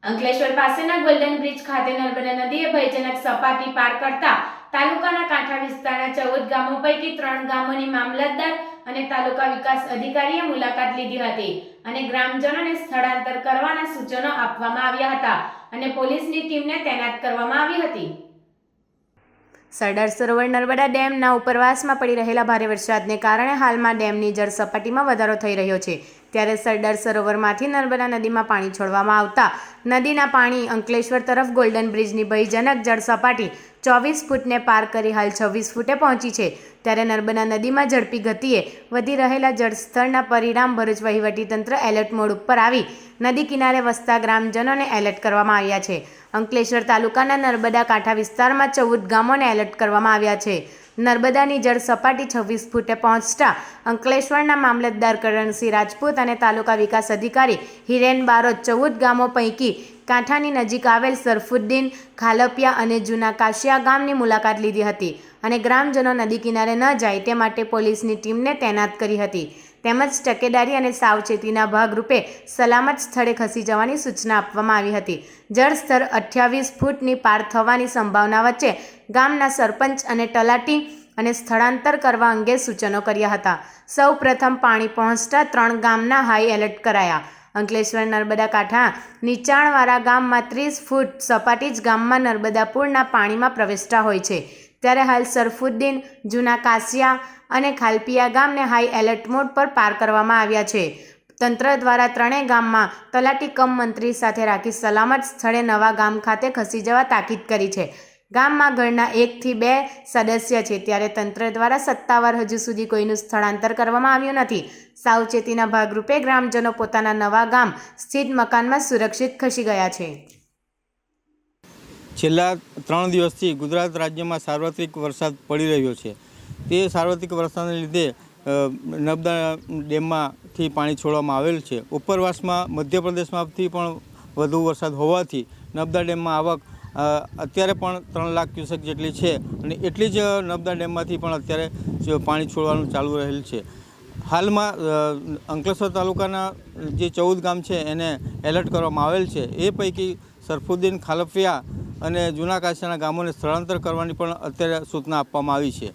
અંકલેશ્વર પાસેના golden bridge ખાતે નર્મદા નદીએ ભયજનક સપાટી પાર કરતા તાલુકાના કાંઠા વિસ્તારના 14 ગામો પૈકી 3 ગામોની મામલતદાર અને તાલુકા વિકાસ અધિકારીએ મુલાકાત લીધી હતી અને ગ્રામજનોને સ્થળાંતર કરવાના સૂચનો આપવામાં આવ્યા હતા અને પોલીસની ટીમને તૈનાત કરવામાં આવી હતી। સરદાર સરોવર નર્મદા ડેમના ઉપરવાસમાં પડી રહેલા ભારે વરસાદને કારણે હાલમાં ડેમની જળ સપાટીમાં વધારો થઈ રહ્યો છે। ત્યારે સરદાર સરોવરમાંથી નર્મદા નદીમાં પાણી છોડવામાં આવતા નદીના પાણી અંકલેશ્વર તરફ ગોલ્ડન બ્રિજની ભયજનક જળ સપાટી 24 ફૂટને પાર કરી હાલ 26 ફૂટે પહોંચી છે। ત્યારે નર્મદા નદીમાં ઝડપી ગતિએ વધી રહેલા જળસ્તરના પરિણામ ભરૂચ વહીવટીતંત્ર એલર્ટ મોડ ઉપર આવી નદી કિનારે વસતા ગ્રામજનોને એલર્ટ કરવામાં આવ્યા છે। અંકલેશ્વર તાલુકાના નર્મદા કાંઠા વિસ્તારમાં 14 ગામોને એલર્ટ કરવામાં આવ્યા છે। નર્મદાની જળ સપાટી 26 ફૂટે પહોંચતા અંકલેશ્વરના મામલતદાર કરણસિંહ રાજપૂત અને તાલુકા વિકાસ અધિકારી હિરેન બારોટ 14 ગામો પૈકી કાંઠાની નજીક આવેલ સરફુદ્દીન, ખાલપિયા અને જૂના કાશિયા ગામની મુલાકાત લીધી હતી અને ગ્રામજનો નદી કિનારે ન જાય તે માટે પોલીસની ટીમને તૈનાત કરી હતી તેમજ તકેદારી અને સાવચેતીના ભાગરૂપે સલામત સ્થળે ખસી જવાની સૂચના આપવામાં આવી હતી। જળસ્તર 28 ફૂટની પાર થવાની સંભાવના વચ્ચે ગામના સરપંચ અને તલાટી અને સ્થળાંતર કરવા અંગે સૂચનો કર્યા હતા। સૌ પ્રથમ પાણી પહોંચતા 3 ગામના હાઈ એલર્ટ કરાયા। અંકલેશ્વર નર્મદા કાંઠા નીચાણવાળા ગામમાં 30 ફૂટ સપાટી જ ગામમાં નર્મદા પૂરના પાણીમાં પ્રવેશતા હોય છે। ત્યારે હાલ સરફુદ્દીન, જૂના કાશિયા અને ખાલપિયા ગામને હાઈ એલર્ટ મોડ પર પાર કરવામાં આવ્યા છે। તંત્ર દ્વારા 3 ગામમાં તલાટી કમ મંત્રી સાથે રાખી સલામત સ્થળે નવા ગામ ખાતે ખસી જવા તાકીદ કરી છે। ગામમાં ઘરના 1 થી 2 સદસ્ય છે ત્યારે તંત્ર દ્વારા સત્તાવાર હજુ સુધી કોઈનું સ્થળાંતર કરવામાં આવ્યું નથી। સાવચેતીના ભાગરૂપે ગ્રામજનો પોતાના નવા ગામ સ્થિત મકાનમાં સુરક્ષિત ખસી ગયા છે। છેલ્લા 3 દિવસથી ગુજરાત રાજ્યમાં સાર્વત્રિક વરસાદ પડી રહ્યો છે। તે સાર્વત્રિક વરસાદને લીધે નર્મદા ડેમમાંથી પાણી છોડવામાં આવેલ છે। ઉપરવાસમાં મધ્યપ્રદેશમાંથી પણ વધુ વરસાદ હોવાથી નર્મદા ડેમમાં આવક અત્યારે પણ 3 લાખ ક્યુસેક જેટલી છે અને એટલી જ નર્મદા ડેમમાંથી પણ અત્યારે પાણી છોડવાનું ચાલુ રહેલ છે। હાલમાં અંકલેશ્વર તાલુકાના જે 14 ગામ છે એને એલર્ટ કરવામાં આવેલ છે। એ પૈકી સરફુદ્દીન, ખાલપિયા અને જૂના કાશિયાના ગામોને સ્થળાંતર કરવાની પણ અત્યારે સૂચના આપવામાં આવી છે।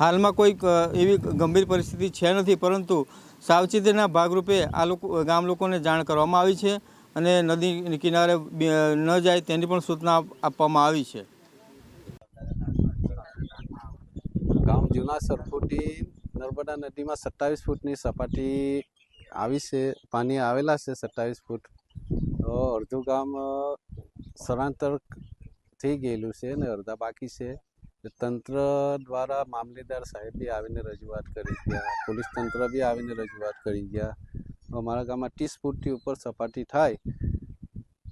હાલમાં કોઈ એવી ગંભીર પરિસ્થિતિ છે નથી, પરંતુ સાવચેતીના ભાગરૂપે આ ગામ લોકોને જાણ કરવામાં આવી છે અને નદી કિનારે ન જાય તેની પણ સૂચના આપવામાં આવી છે। ગામ જૂના સરફુદ્દીન નર્મદા નદીમાં 27 ફૂટની સપાટી આવી છે, પાણી આવેલા છે 27 ફૂટ। તો અડધું ગામ સ્થળાંતર થઈ ગયેલું છે ને અડધા બાકી છે। તંત્ર દ્વારા મામલેદાર સાહેબ બી આવીને રજૂઆત કરી ગયા, પોલીસ તંત્ર બી આવીને રજૂઆત કરી ગયા। અમારા ગામમાં 30 ફૂટથી ઉપર સપાટી થાય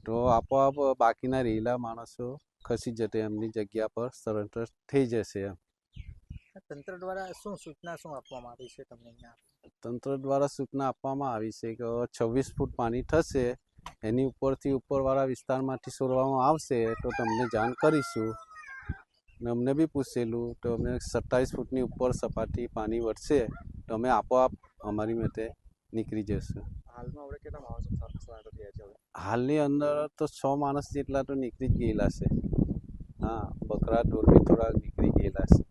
તો આપોઆપ બાકીના રહેલા માણસો ખસી જશે, એમની જગ્યા પર સ્થળાંતર થઈ જશે। તંત્ર દ્વારા સૂચના આપવામાં આવી છે તમને અહીંયા? તંત્ર દ્વારા સૂચના આપવામાં આવી છે કે 26 ફૂટ પાણી થશે, એની ઉપરથી ઉપરવાળા વિસ્તારમાંથી છોડવામાં આવશે તો તમને જાણ કરીશું। ને અમને બી પૂછેલું તો અમે 27 ફૂટની ઉપર સપાટી પાણી વધશે તો અમે આપોઆપ અમારી માટે નીકળી જશું। હાલમાં આપણે કેટલા માણસો સ્થળાંતર થયા છે? હાલની અંદર તો 6 માણસ જેટલા તો નીકળી જ ગયેલા છે। હા, બકરા ઢોર બી થોડા નીકળી ગયેલા છે।